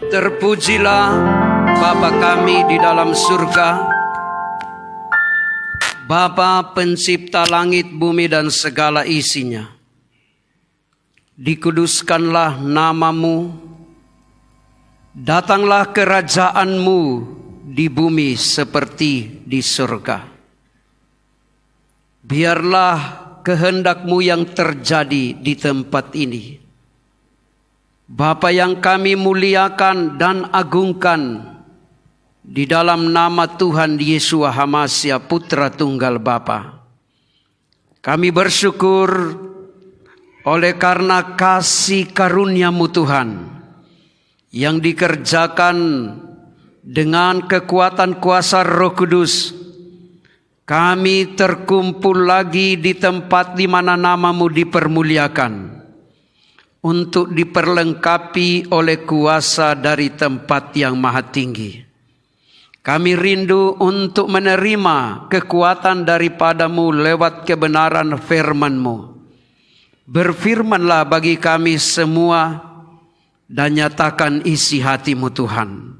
Terpujilah Bapa kami di dalam surga, Bapa pencipta langit, bumi dan segala isinya. Dikuduskanlah namamu, datanglah kerajaanmu di bumi seperti di surga. Biarlah kehendakmu yang terjadi di tempat ini. Bapa yang kami muliakan dan agungkan, di dalam nama Tuhan Yesus Hamasia, Putra Tunggal Bapa. Kami bersyukur oleh karena kasih karunia-Mu Tuhan, yang dikerjakan dengan kekuatan kuasa Roh Kudus. Kami terkumpul lagi di tempat di mana nama-Mu dipermuliakan, untuk diperlengkapi oleh kuasa dari tempat yang maha tinggi. Kami rindu untuk menerima kekuatan daripada-Mu lewat kebenaran firman-Mu. Berfirmanlah bagi kami semua dan nyatakan isi hati-Mu Tuhan.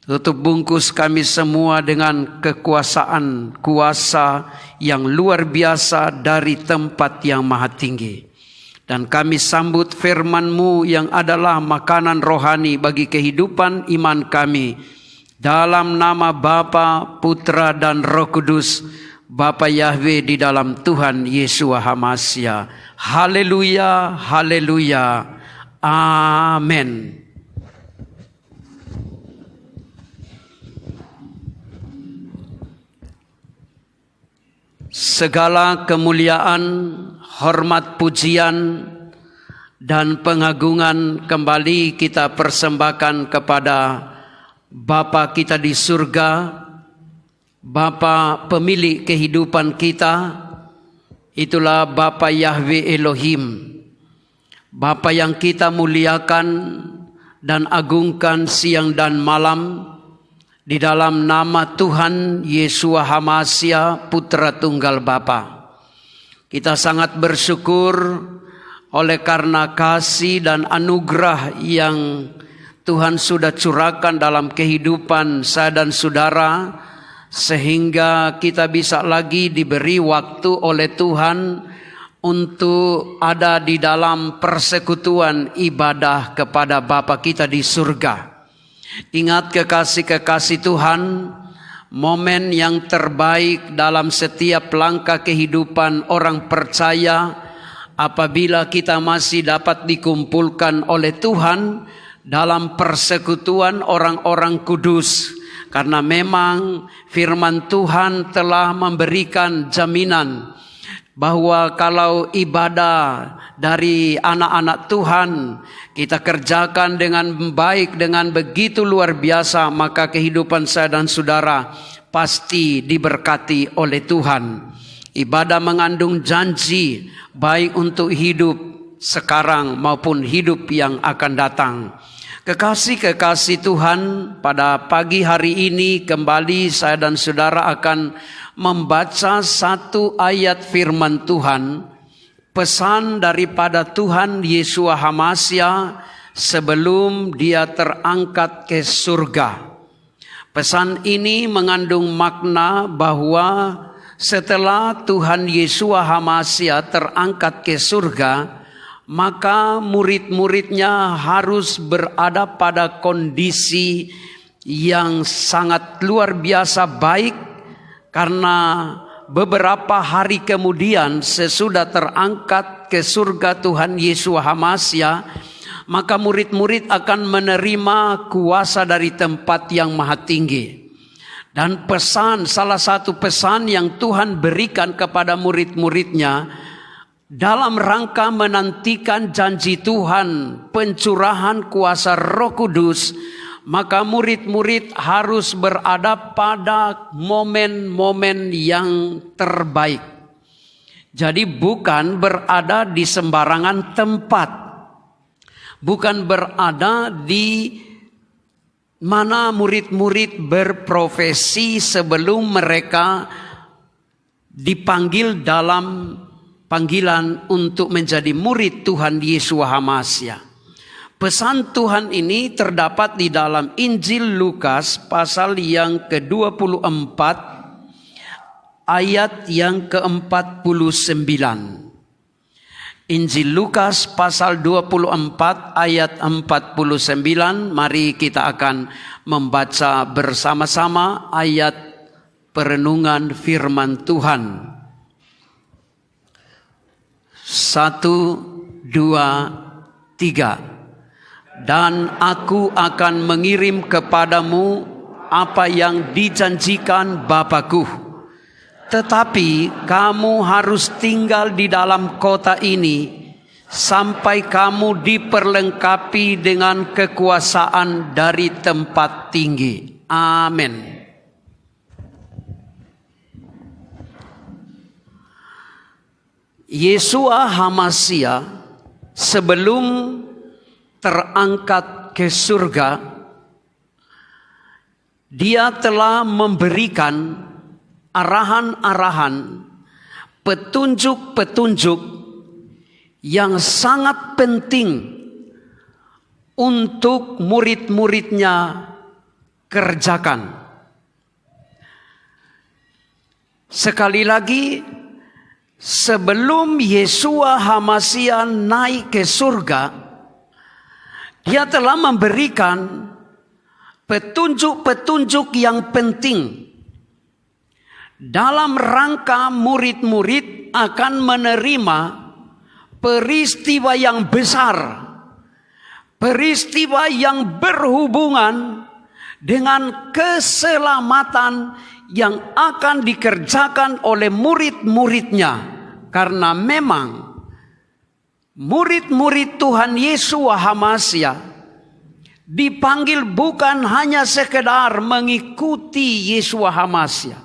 Tutup bungkus kami semua dengan kekuasaan kuasa yang luar biasa dari tempat yang maha tinggi. Dan kami sambut firman-Mu yang adalah makanan rohani bagi kehidupan iman kami. Dalam nama Bapa, Putra dan Roh Kudus, Bapa Yahweh di dalam Tuhan Yesus Hamasia. Haleluya, haleluya, amin. Segala kemuliaan, hormat, pujian, dan pengagungan kembali kita persembahkan kepada Bapa kita di surga, Bapa pemilik kehidupan kita. Itulah Bapa Yahweh Elohim, Bapa yang kita muliakan dan agungkan siang dan malam, di dalam nama Tuhan Yesus Hamasia, Putra Tunggal Bapa. Kita sangat bersyukur oleh karena kasih dan anugerah yang Tuhan sudah curahkan dalam kehidupan saya dan saudara, sehingga kita bisa lagi diberi waktu oleh Tuhan untuk ada di dalam persekutuan ibadah kepada Bapa kita di surga. Ingat kekasih-kekasih Tuhan, momen yang terbaik dalam setiap langkah kehidupan orang percaya apabila kita masih dapat dikumpulkan oleh Tuhan dalam persekutuan orang-orang kudus. Karena memang firman Tuhan telah memberikan jaminan bahwa kalau ibadah dari anak-anak Tuhan kita kerjakan dengan baik, dengan begitu luar biasa, maka kehidupan saya dan saudara pasti diberkati oleh Tuhan. Ibadah mengandung janji baik untuk hidup sekarang maupun hidup yang akan datang. Kekasih-kekasih Tuhan, pada pagi hari ini kembali saya dan saudara akan membaca satu ayat firman Tuhan, pesan daripada Tuhan Yesus Hamasia sebelum dia terangkat ke surga. Pesan ini mengandung makna bahwa setelah Tuhan Yesus Hamasia terangkat ke surga, maka murid-muridnya harus berada pada kondisi yang sangat luar biasa baik, karena beberapa hari kemudian sesudah terangkat ke surga Tuhan Yesus Hamasia, maka murid-murid akan menerima kuasa dari tempat yang maha tinggi. Dan pesan, salah satu pesan yang Tuhan berikan kepada murid-muridnya dalam rangka menantikan janji Tuhan, pencurahan kuasa Roh Kudus, maka murid-murid harus berada pada momen-momen yang terbaik. Jadi bukan berada di sembarangan tempat, bukan berada di mana murid-murid berprofesi sebelum mereka dipanggil dalam panggilan untuk menjadi murid Tuhan Yesus Hamasia. Pesan Tuhan ini terdapat di dalam Injil Lukas pasal yang ke-24 ayat yang ke-49. Injil Lukas pasal 24 ayat 49. Mari kita akan membaca bersama-sama ayat perenungan firman Tuhan. 1, 2, 3. Dan aku akan mengirim kepadamu apa yang dijanjikan Bapa-Ku. Tetapi kamu harus tinggal di dalam kota ini sampai kamu diperlengkapi dengan kekuasaan dari tempat tinggi. Amin. Yeshua HaMashiach sebelum terangkat ke surga, dia telah memberikan arahan-arahan, petunjuk-petunjuk yang sangat penting untuk murid-muridnya kerjakan. Sekali lagi, sebelum Yeshua HaMashiach naik ke surga, dia telah memberikan petunjuk-petunjuk yang penting dalam rangka murid-murid akan menerima peristiwa yang besar, peristiwa yang berhubungan dengan keselamatan yang akan dikerjakan oleh murid-muridnya. Karena memang murid-murid Tuhan Yeshua HaMashiach dipanggil bukan hanya sekedar mengikuti Yeshua HaMashiach,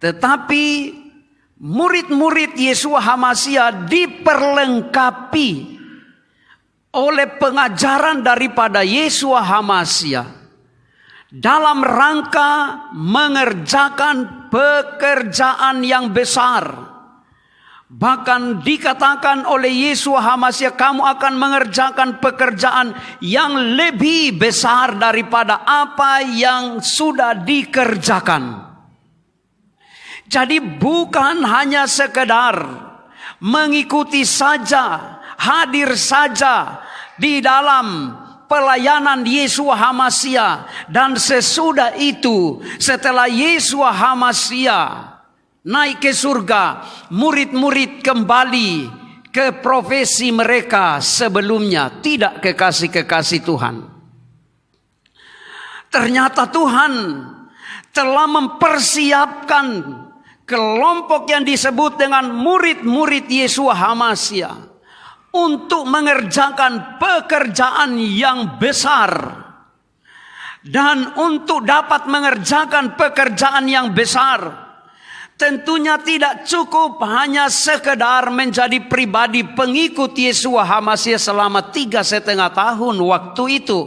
tetapi murid-murid Yeshua HaMashiach diperlengkapi oleh pengajaran daripada Yeshua HaMashiach dalam rangka mengerjakan pekerjaan yang besar. Bahkan dikatakan oleh Yeshua HaMashiach, kamu akan mengerjakan pekerjaan yang lebih besar daripada apa yang sudah dikerjakan. Jadi bukan hanya sekedar mengikuti saja, hadir saja di dalam pelayanan Yeshua HaMashiach, dan sesudah itu, setelah Yeshua HaMashiach naik ke surga, murid-murid kembali ke profesi mereka sebelumnya. Tidak, kekasih-kekasih Tuhan. Ternyata Tuhan telah mempersiapkan kelompok yang disebut dengan murid-murid Yeshua HaMashiach untuk mengerjakan pekerjaan yang besar. Dan untuk dapat mengerjakan pekerjaan yang besar, tentunya tidak cukup hanya sekedar menjadi pribadi pengikut Yeshua HaMashiach selama 3,5 tahun waktu itu.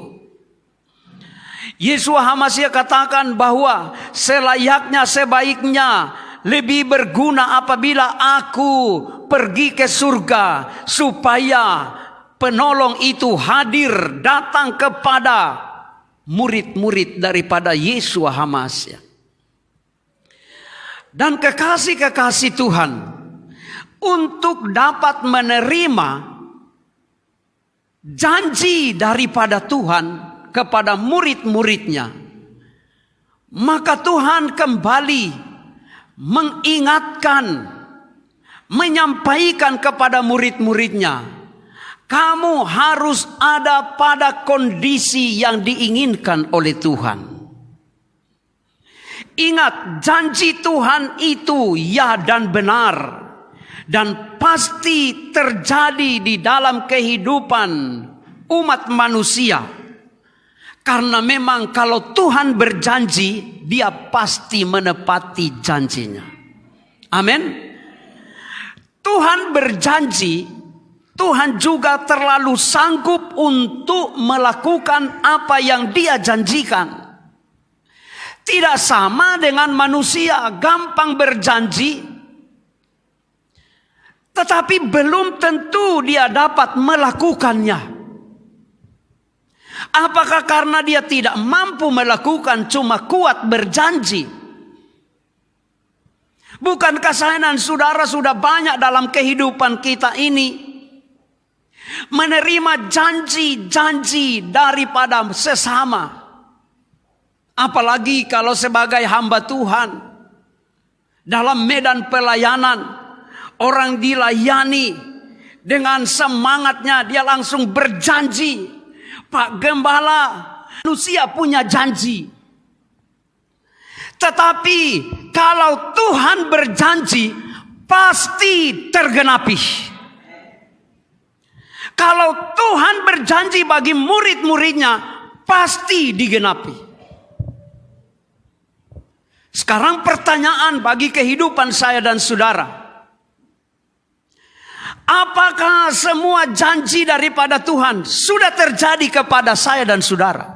Yeshua HaMashiach katakan bahwa selayaknya, sebaiknya, lebih berguna apabila aku pergi ke surga, supaya penolong itu hadir, datang kepada murid-murid daripada Yeshua HaMashiach. Dan kekasih-kekasih Tuhan, untuk dapat menerima janji daripada Tuhan kepada murid-muridnya, maka Tuhan kembali mengingatkan, menyampaikan kepada murid-muridnya, kamu harus ada pada kondisi yang diinginkan oleh Tuhan. Ingat, janji Tuhan itu ya dan benar, dan pasti terjadi di dalam kehidupan umat manusia. Karena memang kalau Tuhan berjanji, dia pasti menepati janjinya. Amin. Tuhan berjanji, Tuhan juga terlalu sanggup untuk melakukan apa yang dia janjikan. Tidak sama dengan manusia, gampang berjanji, tetapi belum tentu dia dapat melakukannya. Apakah karena dia tidak mampu melakukan, cuma kuat berjanji? Bukankah saya dan saudara sudah banyak dalam kehidupan kita ini menerima janji-janji daripada sesama? Apalagi kalau sebagai hamba Tuhan, dalam medan pelayanan, orang dilayani dengan semangatnya, dia langsung berjanji. Pak Gembala, manusia punya janji. Tetapi kalau Tuhan berjanji, pasti tergenapi. Kalau Tuhan berjanji bagi murid-muridnya, pasti digenapi. Sekarang pertanyaan bagi kehidupan saya dan saudara. Apakah semua janji daripada Tuhan sudah terjadi kepada saya dan saudara?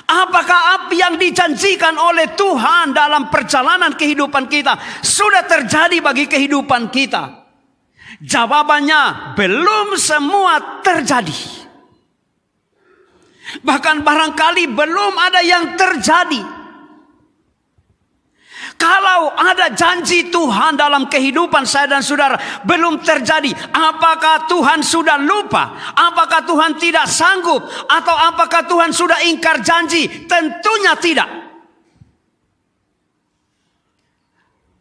Apakah apa yang dijanjikan oleh Tuhan dalam perjalanan kehidupan kita sudah terjadi bagi kehidupan kita? Jawabannya, belum semua terjadi. Bahkan barangkali belum ada yang terjadi. Kalau ada janji Tuhan dalam kehidupan saya dan saudara belum terjadi, apakah Tuhan sudah lupa? Apakah Tuhan tidak sanggup? Atau apakah Tuhan sudah ingkar janji? Tentunya tidak.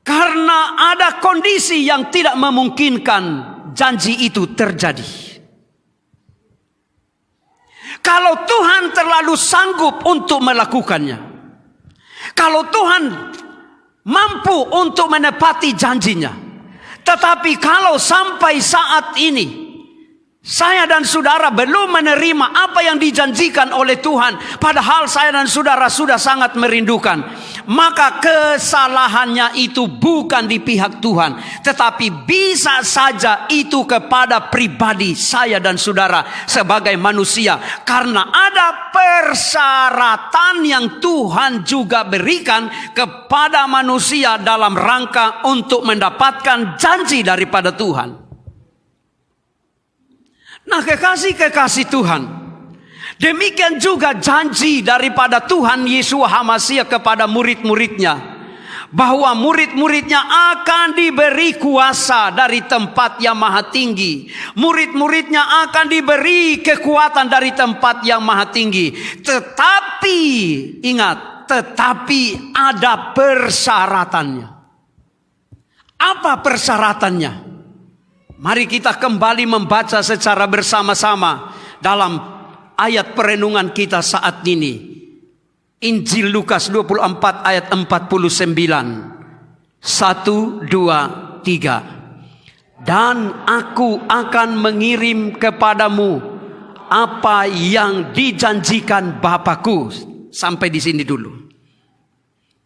Karena ada kondisi yang tidak memungkinkan janji itu terjadi. Kalau Tuhan terlalu sanggup untuk melakukannya, kalau Tuhan mampu untuk menepati janjinya. Tetapi kalau sampai saat ini saya dan saudara belum menerima apa yang dijanjikan oleh Tuhan, padahal saya dan saudara sudah sangat merindukan, maka kesalahannya itu bukan di pihak Tuhan, tetapi bisa saja itu kepada pribadi saya dan saudara sebagai manusia. Karena ada persyaratan yang Tuhan juga berikan kepada manusia dalam rangka untuk mendapatkan janji daripada Tuhan. Nah, kekasih-kekasih Tuhan, demikian juga janji daripada Tuhan Yesus HaMasiah kepada murid-muridnya, bahwa murid-muridnya akan diberi kuasa dari tempat yang maha tinggi. Murid-muridnya akan diberi kekuatan dari tempat yang maha tinggi. Tetapi, ingat, tetapi ada persyaratannya. Apa persyaratannya? Mari kita kembali membaca secara bersama-sama dalam ayat perenungan kita saat ini. Injil Lukas 24 ayat 49. 1, 2, 3. Dan aku akan mengirim kepadamu apa yang dijanjikan Bapakku. Sampai di sini dulu.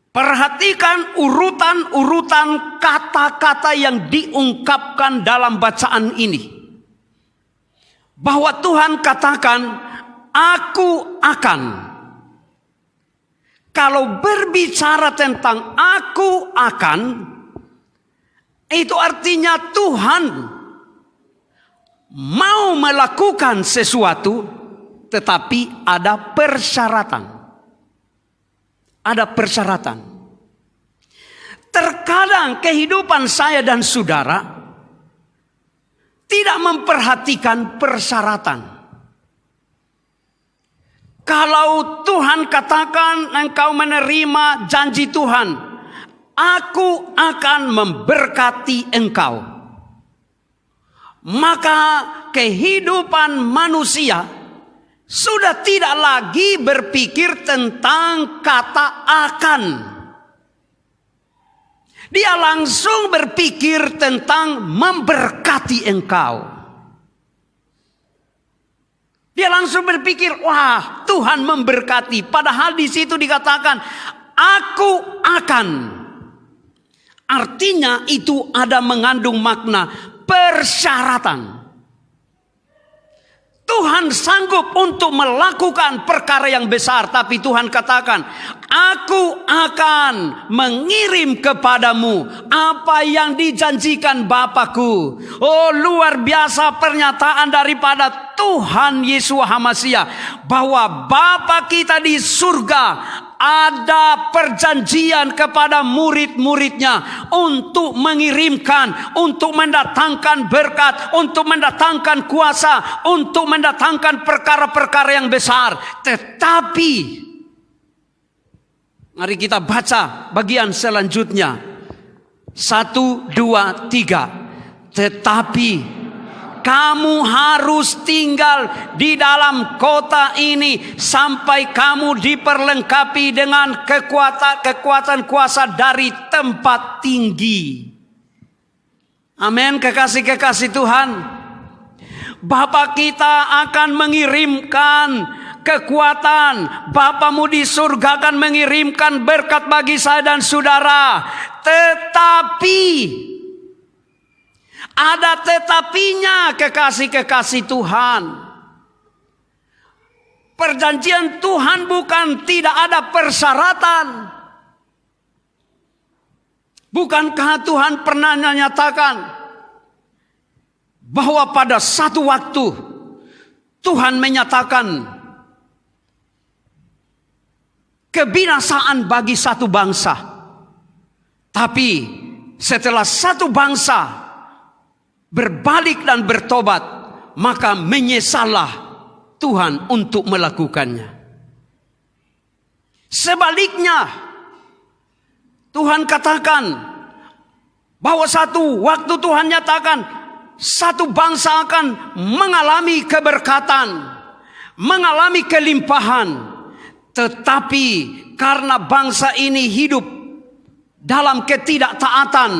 Perhatikan urutan-urutan kata-kata yang diungkapkan dalam bacaan ini. Bahwa Tuhan katakan, aku akan. Kalau berbicara tentang aku akan, itu artinya Tuhan mau melakukan sesuatu, tetapi ada persyaratan. Ada persyaratan. Terkadang kehidupan saya dan saudara tidak memperhatikan persyaratan. Kalau Tuhan katakan engkau menerima janji Tuhan, aku akan memberkati engkau. Maka kehidupan manusia sudah tidak lagi berpikir tentang kata akan. Dia langsung berpikir tentang memberkati engkau. Dia langsung berpikir, wah, Tuhan memberkati. Padahal di situ dikatakan, aku akan. Artinya itu ada mengandung makna persyaratan. Tuhan sanggup untuk melakukan perkara yang besar. Tapi Tuhan katakan, aku akan mengirim kepadamu apa yang dijanjikan Bapakku. Oh, luar biasa pernyataan daripada Tuhan Yesus HaMasiah, bahwa Bapa kita di surga ada perjanjian kepada murid-muridnya untuk mengirimkan, untuk mendatangkan berkat, untuk mendatangkan kuasa, untuk mendatangkan perkara-perkara yang besar. Tetapi mari kita baca bagian selanjutnya. 1, 2, 3. Tetapi kamu harus tinggal di dalam kota ini sampai kamu diperlengkapi dengan kekuatan kuasa dari tempat tinggi. Amin, kekasih-kekasih Tuhan. Bapa kita akan mengirimkan kekuatan. Bapamu di surga akan mengirimkan berkat bagi saya dan saudara. Tetapi ada tetapinya, kekasih-kekasih Tuhan. Perjanjian Tuhan bukan tidak ada persyaratan. Bukankah Tuhan pernah menyatakan bahwa pada satu waktu Tuhan menyatakan kebinasaan bagi satu bangsa. Tapi setelah satu bangsa berbalik dan bertobat, maka menyesallah Tuhan untuk melakukannya. Sebaliknya, Tuhan katakan bahwa satu waktu Tuhan nyatakan satu bangsa akan mengalami keberkatan, mengalami kelimpahan. Tetapi karena bangsa ini hidup dalam ketidaktaatan,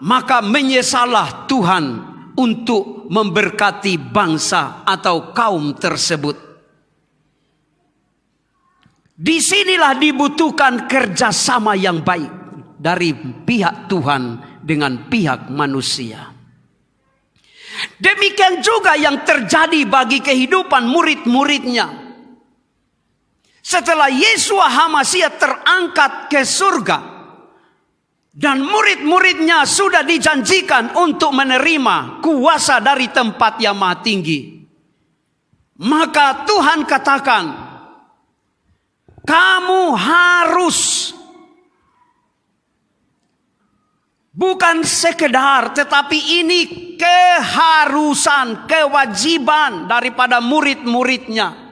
maka menyesallah Tuhan untuk memberkati bangsa atau kaum tersebut. Disinilah dibutuhkan kerjasama yang baik dari pihak Tuhan dengan pihak manusia. Demikian juga yang terjadi bagi kehidupan murid-muridnya. Setelah Yesus HaMasiah terangkat ke surga, dan murid-muridnya sudah dijanjikan untuk menerima kuasa dari tempat yang maha tinggi, maka Tuhan katakan, kamu harus, bukan sekedar, tetapi ini keharusan, kewajiban daripada murid-muridnya.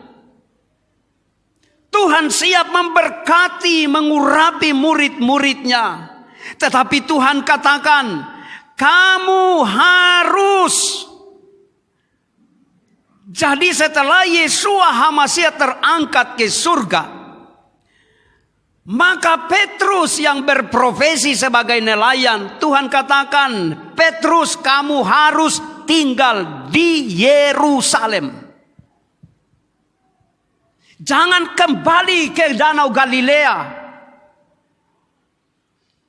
Tuhan siap memberkati, mengurapi murid-muridnya. Tetapi Tuhan katakan, kamu harus. Jadi setelah Yesus HaMasiah terangkat ke surga, maka Petrus yang berprofesi sebagai nelayan, Tuhan katakan, Petrus, kamu harus tinggal di Yerusalem. Jangan kembali ke Danau Galilea.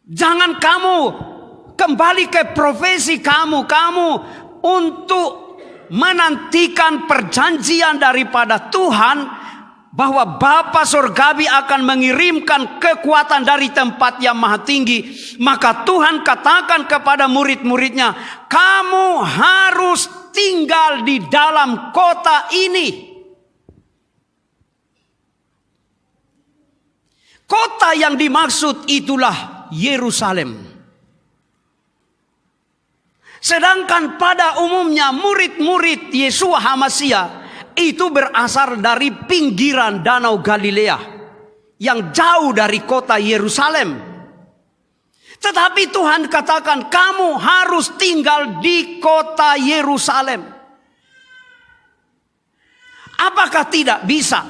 Jangan kamu kembali ke profesi kamu untuk menantikan perjanjian daripada Tuhan bahwa Bapa Surgawi akan mengirimkan kekuatan dari tempat yang maha tinggi. Maka Tuhan katakan kepada murid-muridnya, kamu harus tinggal di dalam kota ini. Kota yang dimaksud itulah Yerusalem. Sedangkan pada umumnya murid-murid Yesus HaMasiah itu berasal dari pinggiran Danau Galilea yang jauh dari kota Yerusalem. Tetapi Tuhan katakan, kamu harus tinggal di kota Yerusalem. Apakah tidak bisa?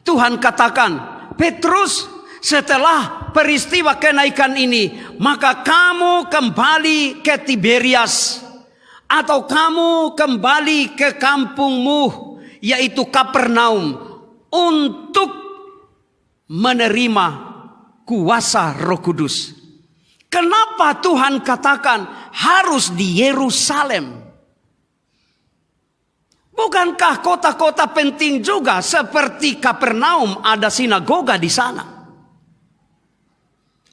Tuhan katakan, Petrus, setelah peristiwa kenaikan ini, maka kamu kembali ke Tiberias, atau kamu kembali ke kampungmu, yaitu Kapernaum, untuk menerima kuasa Roh Kudus. Kenapa Tuhan katakan harus di Yerusalem? Bukankah kota-kota penting juga seperti Kapernaum ada sinagoga di sana?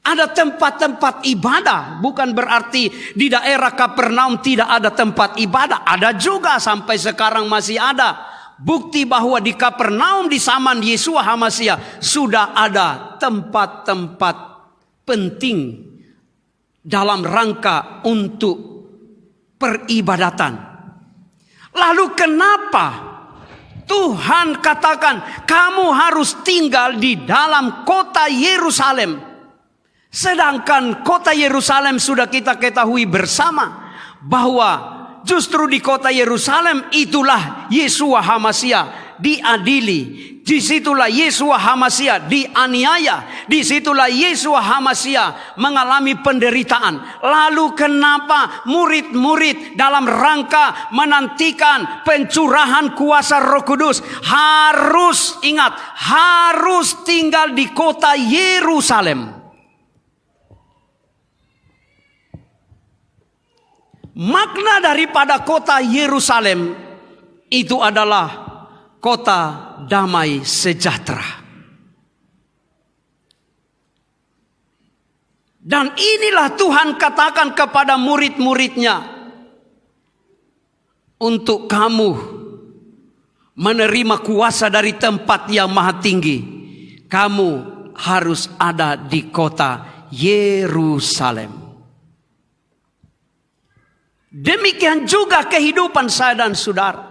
Ada tempat-tempat ibadah. Bukan berarti di daerah Kapernaum tidak ada tempat ibadah. Ada juga, sampai sekarang masih ada. Bukti bahwa di Kapernaum di zaman Yeshua HaMasiah sudah ada tempat-tempat penting dalam rangka untuk peribadatan. Lalu kenapa Tuhan katakan kamu harus tinggal di dalam kota Yerusalem? Sedangkan kota Yerusalem sudah kita ketahui bersama bahwa justru di kota Yerusalem itulah Yeshua HaMasiah diadili. Disitulah Yeshua HaMasiah dianiaya. Disitulah Yeshua HaMasiah mengalami penderitaan. Lalu kenapa murid-murid dalam rangka menantikan pencurahan kuasa Roh Kudus harus tinggal di kota Yerusalem? Makna daripada kota Yerusalem itu adalah kota damai sejahtera. Dan inilah Tuhan katakan kepada murid-muridnya, untuk kamu menerima kuasa dari tempat yang maha tinggi, kamu harus ada di kota Yerusalem. Demikian juga kehidupan saya dan saudara.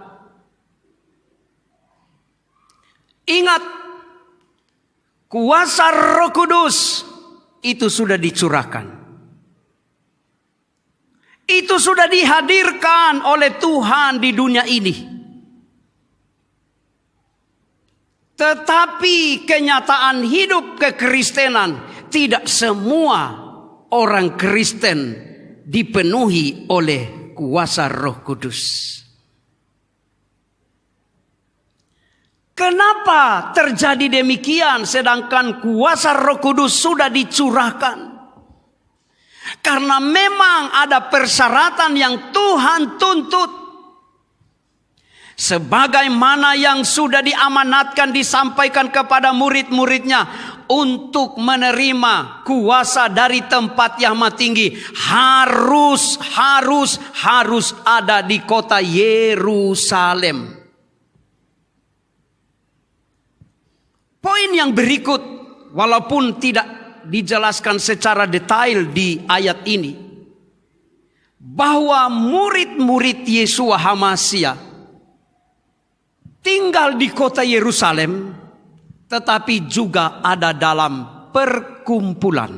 Ingat, kuasa Roh Kudus itu sudah dicurahkan. Itu sudah dihadirkan oleh Tuhan di dunia ini. Tetapi kenyataan hidup kekristenan, tidak semua orang Kristen dipenuhi oleh kuasa Roh Kudus. Kenapa terjadi demikian sedangkan kuasa Roh Kudus sudah dicurahkan? Karena memang ada persyaratan yang Tuhan tuntut. Sebagaimana yang sudah diamanatkan disampaikan kepada murid-muridnya untuk menerima kuasa dari tempat yang maha tinggi, harus ada di kota Yerusalem. Poin yang berikut, walaupun tidak dijelaskan secara detail di ayat ini, bahwa murid-murid Yeshua HaMasiah tinggal di kota Yerusalem, tetapi juga ada dalam perkumpulan.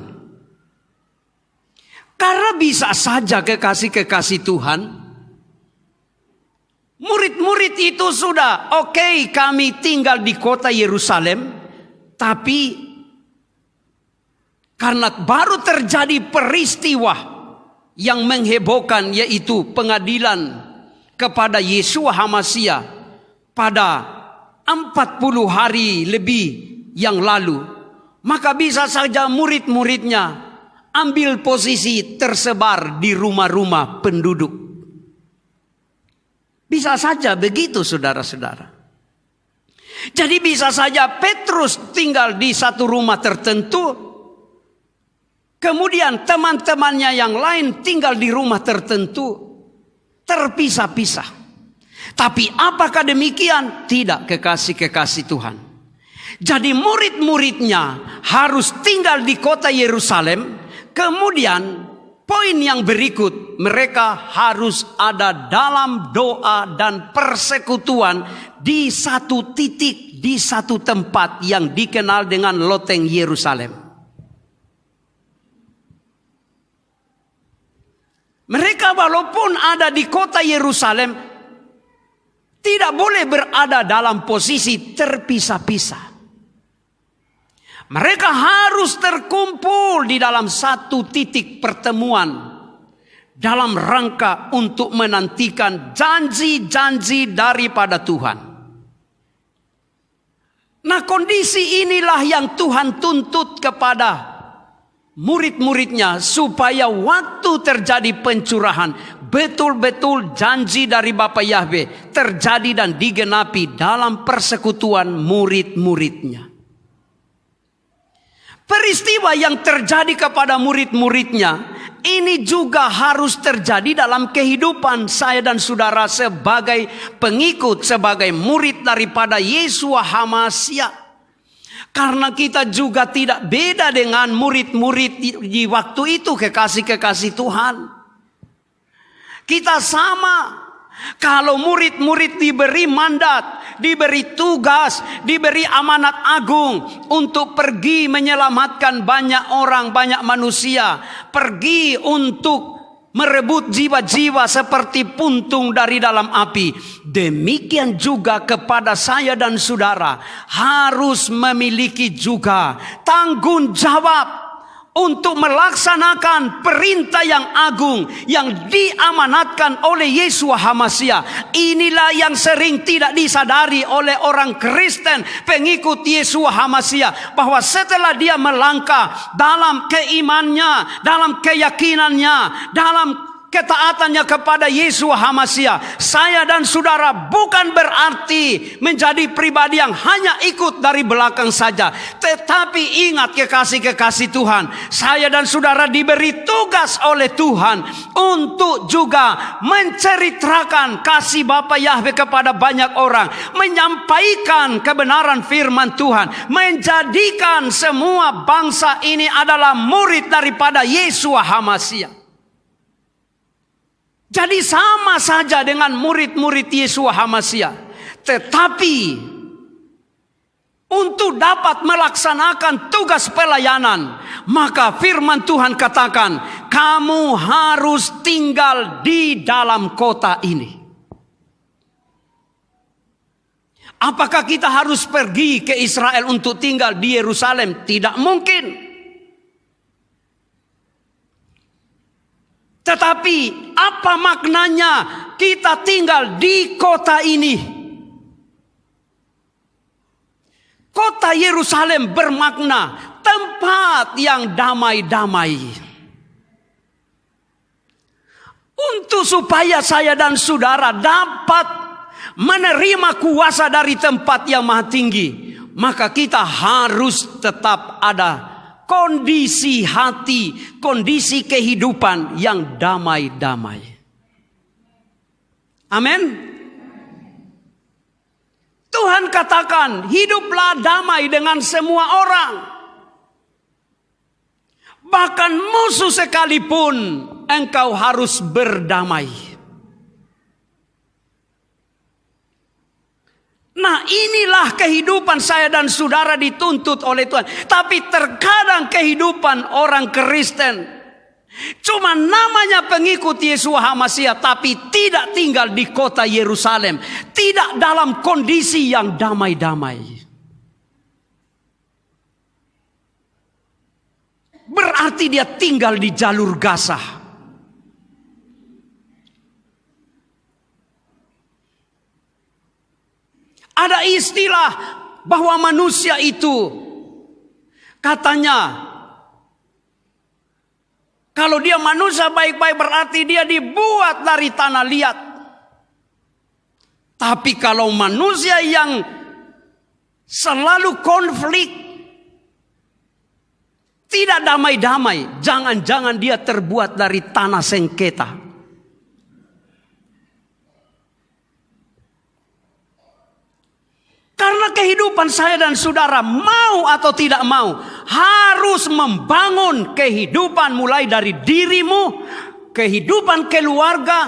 Karena bisa saja kekasih-kekasih Tuhan, murid-murid itu sudah oke, kami tinggal di kota Yerusalem, tapi karena baru terjadi peristiwa yang menghebohkan, yaitu pengadilan kepada Yeshua HaMasiah pada 40 hari lebih yang lalu, maka bisa saja murid-muridnya ambil posisi tersebar di rumah-rumah penduduk. Bisa saja begitu, saudara-saudara. Jadi bisa saja Petrus tinggal di satu rumah tertentu, kemudian teman-temannya yang lain tinggal di rumah tertentu, terpisah-pisah. Tapi apakah demikian? Tidak, kekasih-kekasih Tuhan. Jadi murid-muridnya harus tinggal di kota Yerusalem. Kemudian poin yang berikut, mereka harus ada dalam doa dan persekutuan di satu titik, di satu tempat yang dikenal dengan loteng Yerusalem. Mereka walaupun ada di kota Yerusalem, tidak boleh berada dalam posisi terpisah-pisah. Mereka harus terkumpul di dalam satu titik pertemuan dalam rangka untuk menantikan janji-janji daripada Tuhan. Nah, kondisi inilah yang Tuhan tuntut kepada murid-muridnya supaya waktu terjadi pencurahan, betul-betul janji dari Bapa Yahweh terjadi dan digenapi dalam persekutuan murid-muridnya. Peristiwa yang terjadi kepada murid-muridnya ini juga harus terjadi dalam kehidupan saya dan saudara sebagai pengikut, sebagai murid daripada Yeshua HaMashiach. Karena kita juga tidak beda dengan murid-murid di waktu itu, kekasih-kekasih Tuhan. Kita sama. Kalau murid-murid diberi mandat, diberi tugas, diberi amanat agung untuk pergi menyelamatkan banyak orang, banyak manusia, pergi untuk merebut jiwa-jiwa seperti puntung dari dalam api. Demikian juga kepada saya dan saudara harus memiliki juga tanggung jawab untuk melaksanakan perintah yang agung yang diamanatkan oleh Yeshua HaMashiach. Inilah yang sering tidak disadari oleh orang Kristen pengikut Yeshua HaMashiach, bahwa setelah dia melangkah dalam keimannya, dalam keyakinannya, dalam ketaatannya kepada Yeshua HaMashiach, saya dan saudara bukan berarti menjadi pribadi yang hanya ikut dari belakang saja. Tetapi ingat kekasih-kekasih Tuhan, saya dan saudara diberi tugas oleh Tuhan untuk juga menceritakan kasih Bapa Yahweh kepada banyak orang, menyampaikan kebenaran firman Tuhan, menjadikan semua bangsa ini adalah murid daripada Yeshua HaMashiach. Jadi sama saja dengan murid-murid Yeshua HaMashiach. Tetapi untuk dapat melaksanakan tugas pelayanan, maka firman Tuhan katakan, kamu harus tinggal di dalam kota ini. Apakah kita harus pergi ke Israel untuk tinggal di Yerusalem? Tidak mungkin. Tetapi apa maknanya kita tinggal di kota ini? Kota Yerusalem bermakna tempat yang damai-damai. Untuk supaya saya dan saudara dapat menerima kuasa dari tempat yang maha tinggi, maka kita harus tetap ada kondisi hati, kondisi kehidupan yang damai-damai. Amin. Tuhan katakan, hiduplah damai dengan semua orang. Bahkan musuh sekalipun engkau harus berdamai. Nah, inilah kehidupan saya dan saudara dituntut oleh Tuhan. Tapi terkadang kehidupan orang Kristen cuma namanya pengikut Yeshua HaMashiach, tapi tidak tinggal di kota Yerusalem, tidak dalam kondisi yang damai-damai. Berarti dia tinggal di jalur Gaza. Ada istilah bahwa manusia itu katanya, kalau dia manusia baik-baik berarti dia dibuat dari tanah liat. Tapi kalau manusia yang selalu konflik, tidak damai-damai, jangan-jangan dia terbuat dari tanah sengketa. Karena kehidupan saya dan saudara, mau atau tidak mau, harus membangun kehidupan mulai dari dirimu, kehidupan keluarga,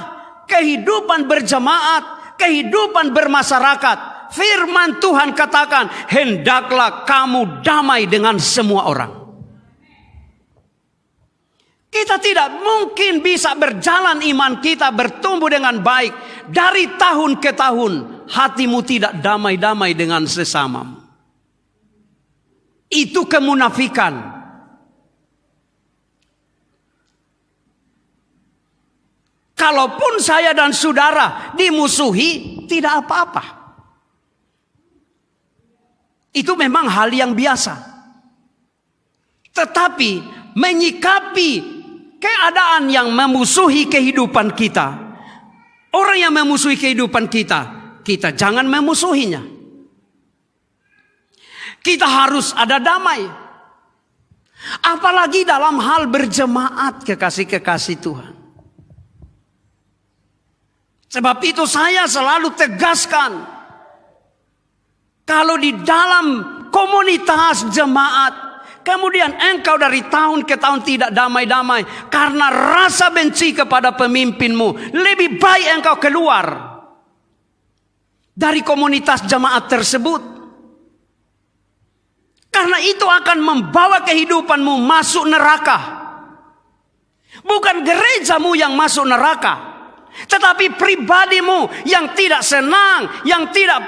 kehidupan berjemaat, kehidupan bermasyarakat. Firman Tuhan katakan, hendaklah kamu damai dengan semua orang. Kita tidak mungkin bisa berjalan iman kita bertumbuh dengan baik dari tahun ke tahun. Hatimu tidak damai-damai dengan sesamamu. Itu kemunafikan. Kalaupun saya dan saudara dimusuhi, tidak apa-apa. Itu memang hal yang biasa. Tetapi menyikapi keadaan yang memusuhi kehidupan kita, orang yang memusuhi kehidupan kita, kita jangan memusuhinya. Kita harus ada damai. Apalagi dalam hal berjemaat, kekasih-kekasih Tuhan. Sebab itu saya selalu tegaskan, kalau di dalam komunitas jemaat, kemudian engkau dari tahun ke tahun tidak damai-damai karena rasa benci kepada pemimpinmu, lebih baik engkau keluar dari komunitas jemaat tersebut. Karena itu akan membawa kehidupanmu masuk neraka. Bukan gerejamu yang masuk neraka, tetapi pribadimu yang tidak senang, yang tidak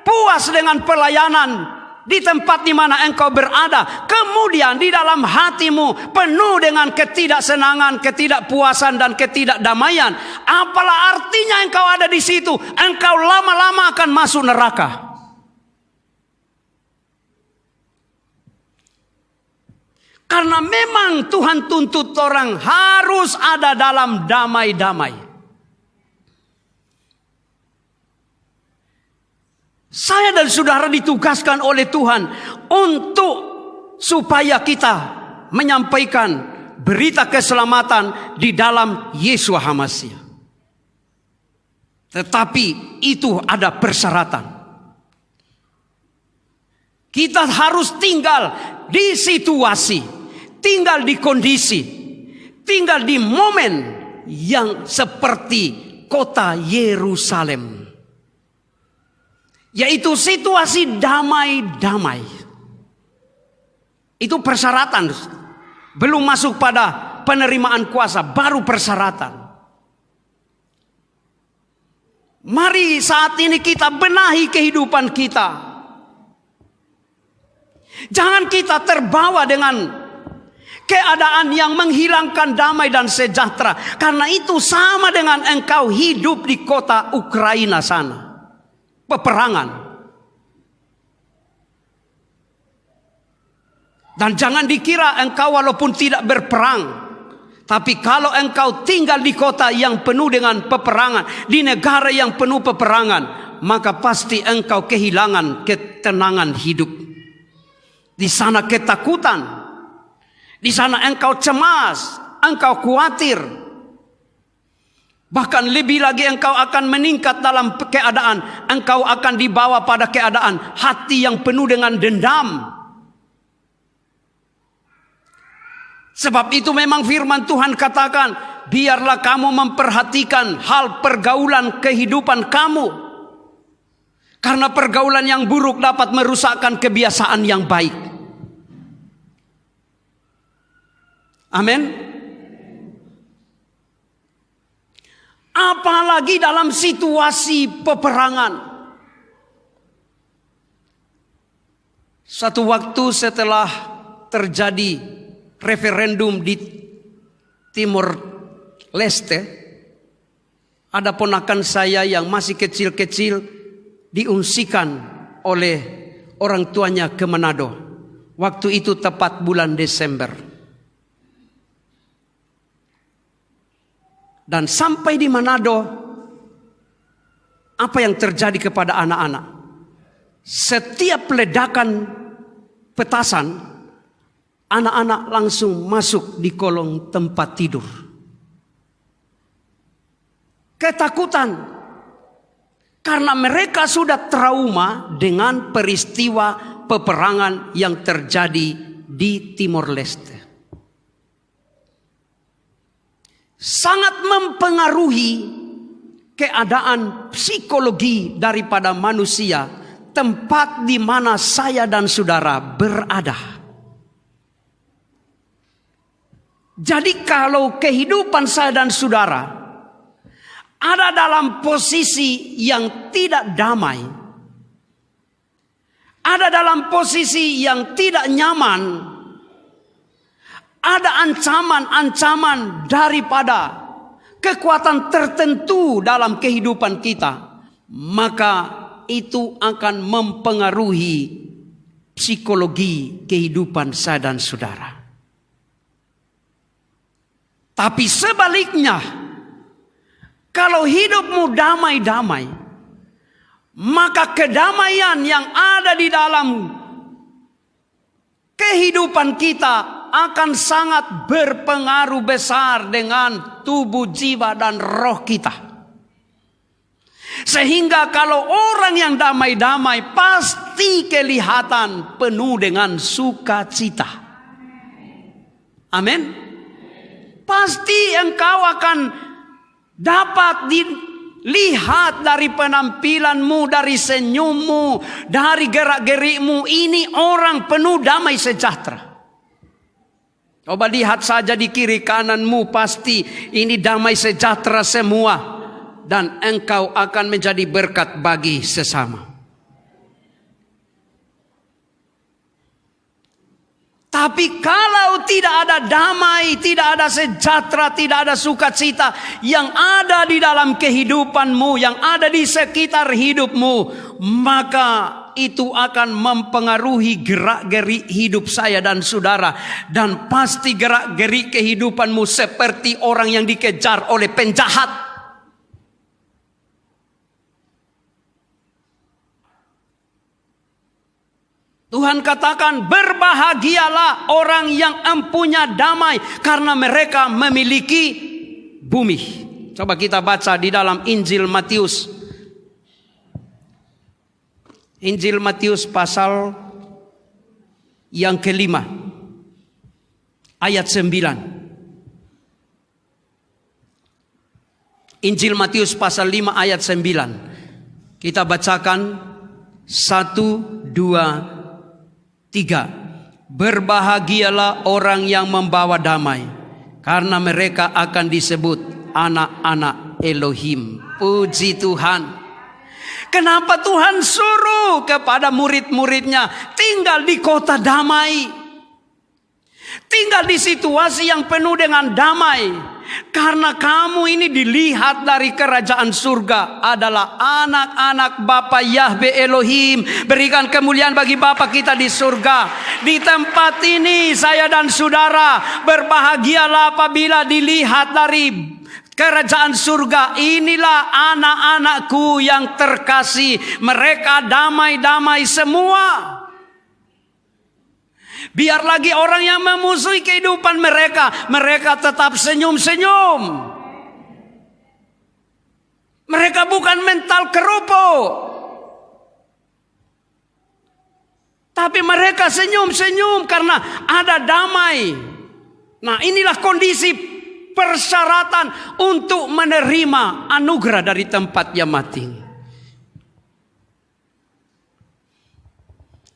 puas dengan pelayanan di tempat di mana engkau berada. Kemudian di dalam hatimu penuh dengan ketidaksenangan, ketidakpuasan dan ketidakdamaian. Apalah artinya engkau ada di situ? Engkau lama-lama akan masuk neraka. Karena memang Tuhan tuntut orang harus ada dalam damai-damai. Saya dan saudara ditugaskan oleh Tuhan untuk supaya kita menyampaikan berita keselamatan di dalam Yesus Hamasiah. Tetapi itu ada persyaratan. Kita harus tinggal di situasi, tinggal di kondisi, tinggal di momen yang seperti kota Yerusalem. Yaitu situasi damai-damai. Itu persyaratan. Belum masuk pada penerimaan kuasa, baru persyaratan. Mari saat ini kita benahi kehidupan kita. Jangan kita terbawa dengan keadaan yang menghilangkan damai dan sejahtera. Karena itu sama dengan engkau hidup di kota Ukraina sana. Peperangan. Dan jangan dikira engkau walaupun tidak berperang, tapi kalau engkau tinggal di kota yang penuh dengan peperangan, di negara yang penuh peperangan, maka pasti engkau kehilangan ketenangan hidup. Di sana ketakutan, di sana engkau cemas, engkau khawatir. Bahkan lebih lagi engkau akan meningkat dalam keadaan, engkau akan dibawa pada keadaan hati yang penuh dengan dendam. Sebab itu memang firman Tuhan katakan, biarlah kamu memperhatikan hal pergaulan kehidupan kamu. Karena pergaulan yang buruk dapat merusakkan kebiasaan yang baik. Amin. Apalagi dalam situasi peperangan. Satu waktu setelah terjadi referendum di Timor Leste, ada ponakan saya yang masih kecil-kecil diungsikan oleh orang tuanya ke Manado. Waktu itu tepat bulan Desember. Dan sampai di Manado, apa yang terjadi kepada anak-anak? Setiap ledakan petasan, anak-anak langsung masuk di kolong tempat tidur. Ketakutan. Karena mereka sudah trauma dengan peristiwa peperangan yang terjadi di Timor Leste. Sangat mempengaruhi keadaan psikologi daripada manusia, tempat di mana saya dan saudara berada. Jadi kalau kehidupan saya dan saudara ada dalam posisi yang tidak damai, ada dalam posisi yang tidak nyaman, ada ancaman-ancaman daripada kekuatan tertentu dalam kehidupan kita, maka itu akan mempengaruhi psikologi kehidupan saya dan saudara. Tapi sebaliknya, kalau hidupmu damai-damai, maka kedamaian yang ada di dalam kehidupan kita akan sangat berpengaruh besar dengan tubuh, jiwa, dan roh kita. Sehingga kalau orang yang damai-damai pasti kelihatan penuh dengan sukacita. Amin. Pasti engkau akan dapat dilihat dari penampilanmu, dari senyummu, dari gerak-gerikmu. Ini orang penuh damai sejahtera. Coba lihat saja di kiri kananmu, pasti ini damai sejahtera semua. Dan engkau akan menjadi berkat bagi sesama. Tapi kalau tidak ada damai, tidak ada sejahtera, tidak ada sukacita yang ada di dalam kehidupanmu, yang ada di sekitar hidupmu, maka itu akan mempengaruhi gerak-gerik hidup saya dan saudara. Dan pasti gerak-gerik kehidupanmu seperti orang yang dikejar oleh penjahat. Tuhan katakan, berbahagialah orang yang empunya damai, karena mereka memiliki bumi. Coba kita baca di dalam Injil Matius. Injil Matius pasal yang ke-5 ayat 9. Injil Matius pasal 5 ayat 9. Kita bacakan 1, 2, 3. Berbahagialah orang yang membawa damai, karena mereka akan disebut anak-anak Elohim. Puji Tuhan. Kenapa Tuhan suruh kepada murid-muridnya tinggal di kota damai? Tinggal di situasi yang penuh dengan damai. Karena kamu ini dilihat dari kerajaan surga adalah anak-anak Bapa Yahweh Elohim. Berikan kemuliaan bagi Bapa kita di surga. Di tempat ini saya dan saudara berbahagialah apabila dilihat dari kerajaan surga. Inilah anak-anakku yang terkasih. Mereka damai-damai semua. Biar lagi orang yang memusuhi kehidupan mereka, mereka tetap senyum-senyum. Mereka bukan mental kerupuk, tapi mereka senyum-senyum karena ada damai. Nah, inilah kondisi persyaratan untuk menerima anugerah dari tempat yang maha tinggi.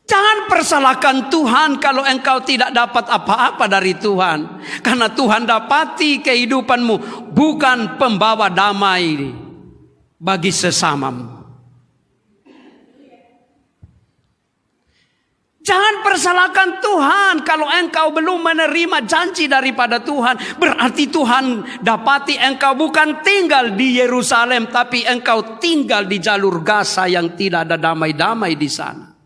Jangan persalahkan Tuhan kalau engkau tidak dapat apa-apa dari Tuhan. Karena Tuhan dapati kehidupanmu bukan pembawa damai bagi sesamamu. Jangan persalahkan Tuhan kalau engkau belum menerima janji daripada Tuhan. Berarti Tuhan dapati engkau bukan tinggal di Yerusalem, tapi engkau tinggal di jalur Gaza yang tidak ada damai-damai di sana.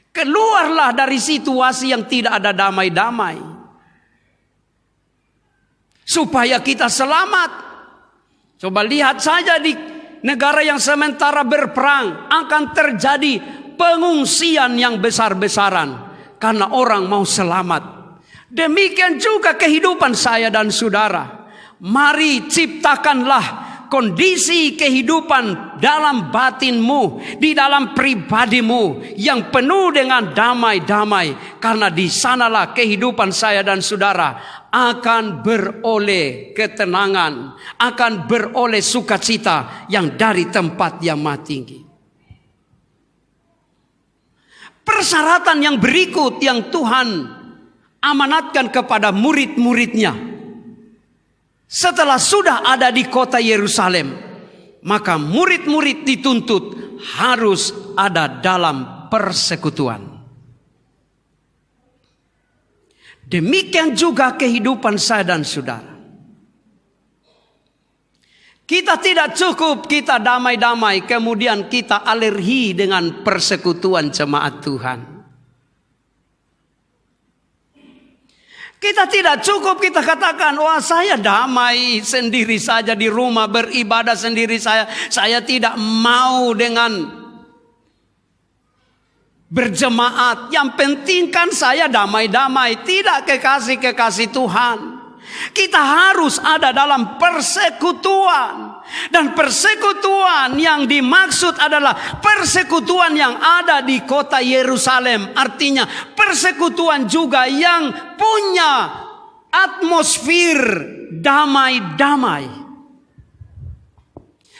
Keluarlah dari situasi yang tidak ada damai-damai, supaya kita selamat. Coba lihat saja di negara yang sementara berperang akan terjadi pengungsian yang besar-besaran karena orang mau selamat. Demikian juga kehidupan saya dan saudara. Mari ciptakanlah kondisi kehidupan dalam batinmu, di dalam pribadimu yang penuh dengan damai-damai. Karena di sanalah kehidupan saya dan saudara akan beroleh ketenangan, akan beroleh sukacita yang dari tempat yang maha tinggi. Persyaratan yang berikut yang Tuhan amanatkan kepada murid-muridnya. Setelah sudah ada di kota Yerusalem, maka murid-murid dituntut harus ada dalam persekutuan. Demikian juga kehidupan saya dan saudara. Kita tidak cukup kita damai-damai, kemudian kita alergi dengan persekutuan jemaat Tuhan. Kita tidak cukup kita katakan, wah saya damai sendiri saja di rumah, beribadah sendiri saya tidak mau dengan berjemaat. Yang penting kan saya damai-damai. Tidak, kekasih Tuhan. Kita harus ada dalam persekutuan. Dan persekutuan yang dimaksud adalah persekutuan yang ada di kota Yerusalem. Artinya persekutuan juga yang punya atmosfer damai-damai.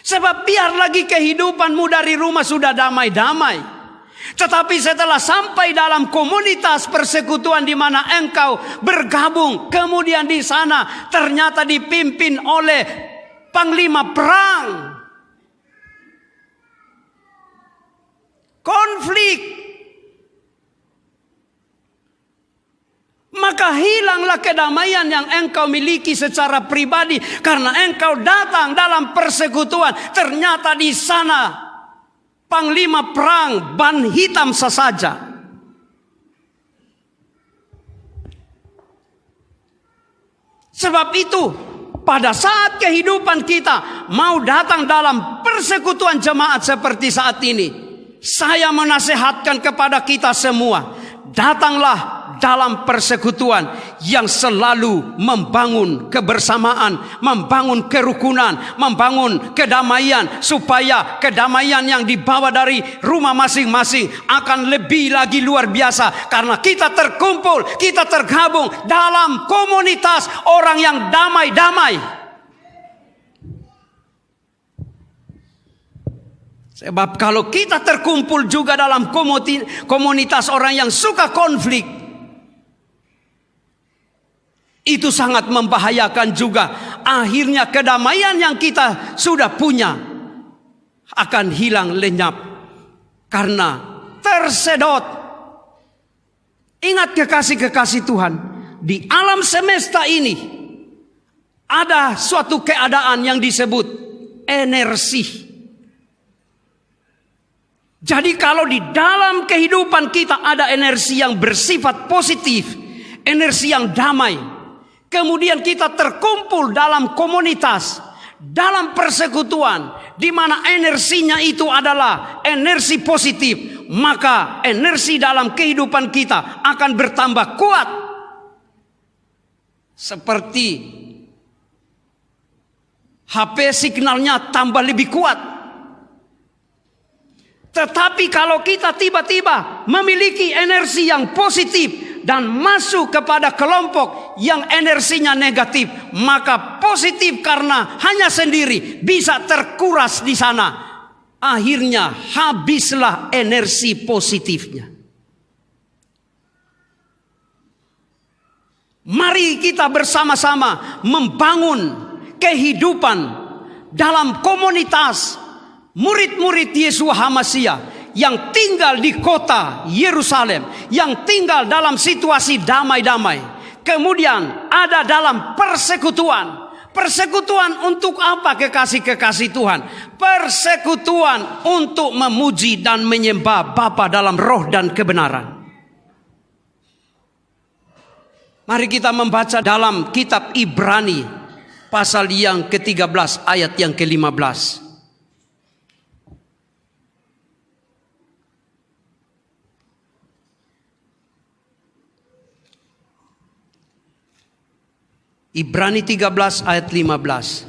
Sebab biar lagi kehidupanmu dari rumah sudah damai-damai, tetapi setelah sampai dalam komunitas persekutuan di mana engkau bergabung, kemudian di sana ternyata dipimpin oleh panglima perang, konflik, maka hilanglah kedamaian yang engkau miliki secara pribadi karena engkau datang dalam persekutuan. Ternyata di sana panglima perang ban hitam saja. Sebab itu, pada saat kehidupan kita mau datang dalam persekutuan jemaat seperti saat ini, saya menasehatkan kepada kita semua, datanglah dalam persekutuan yang selalu membangun kebersamaan, membangun kerukunan, membangun kedamaian, supaya kedamaian yang dibawa dari rumah masing-masing akan lebih lagi luar biasa karena kita terkumpul, kita tergabung dalam komunitas orang yang damai-damai. Sebab kalau kita terkumpul juga dalam komunitas orang yang suka konflik, itu sangat membahayakan juga. Akhirnya kedamaian yang kita sudah punya akan hilang lenyap karena tersedot. Ingat kekasih-kekasih Tuhan, di alam semesta ini ada suatu keadaan yang disebut energi. Jadi kalau di dalam kehidupan kita ada energi yang bersifat positif, energi yang damai, kemudian kita terkumpul dalam komunitas, dalam persekutuan, di mana energinya itu adalah energi positif, maka energi dalam kehidupan kita akan bertambah kuat. Seperti HP signalnya tambah lebih kuat. Tetapi kalau kita tiba-tiba memiliki energi yang positif dan masuk kepada kelompok yang energinya negatif, maka positif karena hanya sendiri bisa terkuras di sana. Akhirnya habislah energi positifnya. Mari kita bersama-sama membangun kehidupan dalam komunitas murid-murid Yesus HaMasiah yang tinggal di kota Yerusalem, yang tinggal dalam situasi damai-damai. Kemudian ada dalam persekutuan. Persekutuan untuk apa, kekasih-kekasih Tuhan? Persekutuan untuk memuji dan menyembah Bapa dalam roh dan kebenaran. Mari kita membaca dalam kitab Ibrani pasal yang ke-13 ayat yang ke-15. Ibrani 13 ayat 15.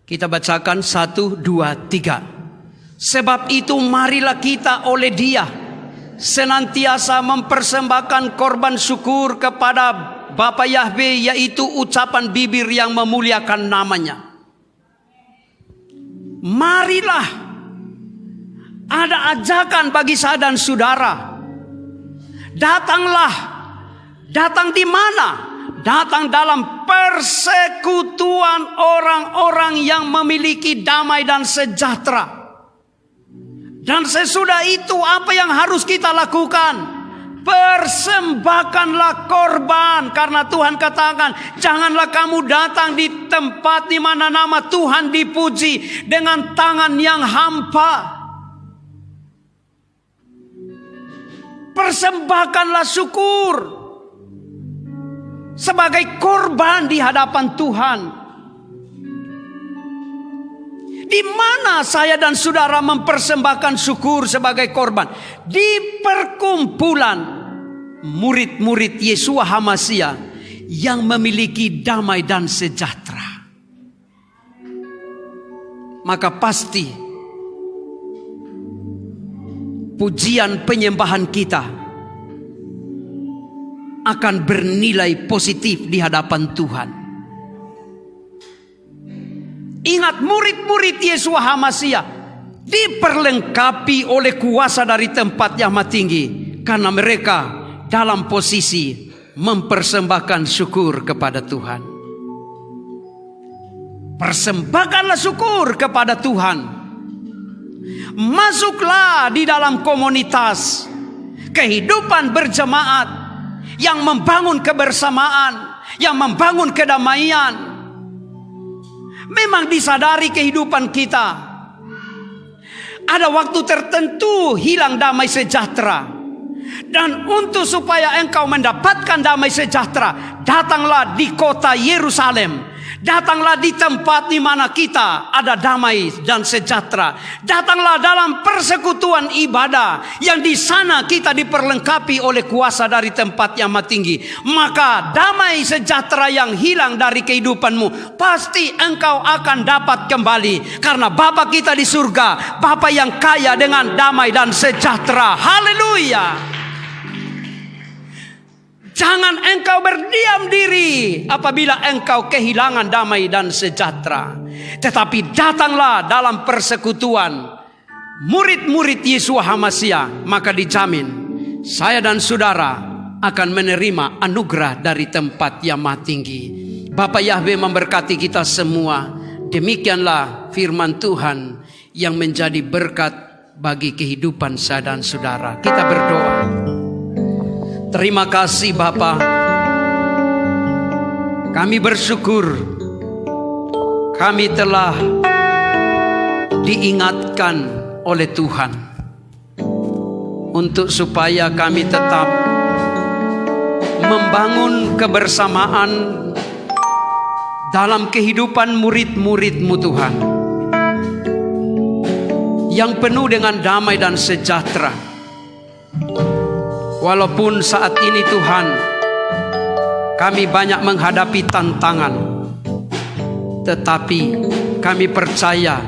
Kita bacakan 1, 2, 3. Sebab itu marilah kita oleh Dia senantiasa mempersembahkan korban syukur kepada Bapa Yahweh, yaitu ucapan bibir yang memuliakan namanya. Marilah, ada ajakan bagi saya dan saudara. Datanglah. Datang di mana? Datang dalam persekutuan orang-orang yang memiliki damai dan sejahtera. Dan sesudah itu apa yang harus kita lakukan? Persembahkanlah korban, karena Tuhan katakan, janganlah kamu datang di tempat di mana nama Tuhan dipuji dengan tangan yang hampa. Persembahkanlah syukur sebagai korban di hadapan Tuhan. Di mana saya dan saudara mempersembahkan syukur sebagai korban? Di perkumpulan murid-murid Yeshua HaMasiah yang memiliki damai dan sejahtera. Maka pasti pujian penyembahan kita akan bernilai positif di hadapan Tuhan. Ingat, murid-murid Yeshua HaMasiah diperlengkapi oleh kuasa dari tempat yang maha tinggi, karena mereka dalam posisi mempersembahkan syukur kepada Tuhan. Persembahkanlah syukur kepada Tuhan. Masuklah di dalam komunitas kehidupan berjemaat yang membangun kebersamaan, yang membangun kedamaian. Memang disadari kehidupan kita, ada waktu tertentu hilang damai sejahtera. Dan untuk supaya engkau mendapatkan damai sejahtera, datanglah di kota Yerusalem. Datanglah di tempat di mana kita ada damai dan sejahtera. Datanglah dalam persekutuan ibadah yang di sana kita diperlengkapi oleh kuasa dari tempat yang maha tinggi. Maka damai sejahtera yang hilang dari kehidupanmu pasti engkau akan dapat kembali, karena Bapa kita di surga, Bapa yang kaya dengan damai dan sejahtera. Haleluya. Jangan engkau berdiam diri apabila engkau kehilangan damai dan sejahtera. Tetapi datanglah dalam persekutuan murid-murid Yeshua HaMasiah, maka dijamin saya dan saudara akan menerima anugerah dari tempat yang maha tinggi. Bapa Yahweh memberkati kita semua. Demikianlah firman Tuhan yang menjadi berkat bagi kehidupan saya dan saudara. Kita berdoa. Terima kasih Bapa. Kami bersyukur kami telah diingatkan oleh Tuhan untuk supaya kami tetap membangun kebersamaan dalam kehidupan murid-murid-Mu Tuhan, yang penuh dengan damai dan sejahtera. Walaupun saat ini Tuhan, kami banyak menghadapi tantangan, tetapi kami percaya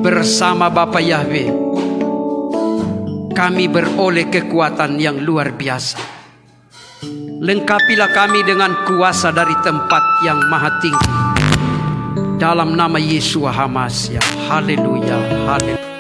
bersama Bapa Yahweh kami beroleh kekuatan yang luar biasa. Lengkapilah kami dengan kuasa dari tempat yang maha tinggi, dalam nama Yeshua HaMasiah. Haleluya, haleluya.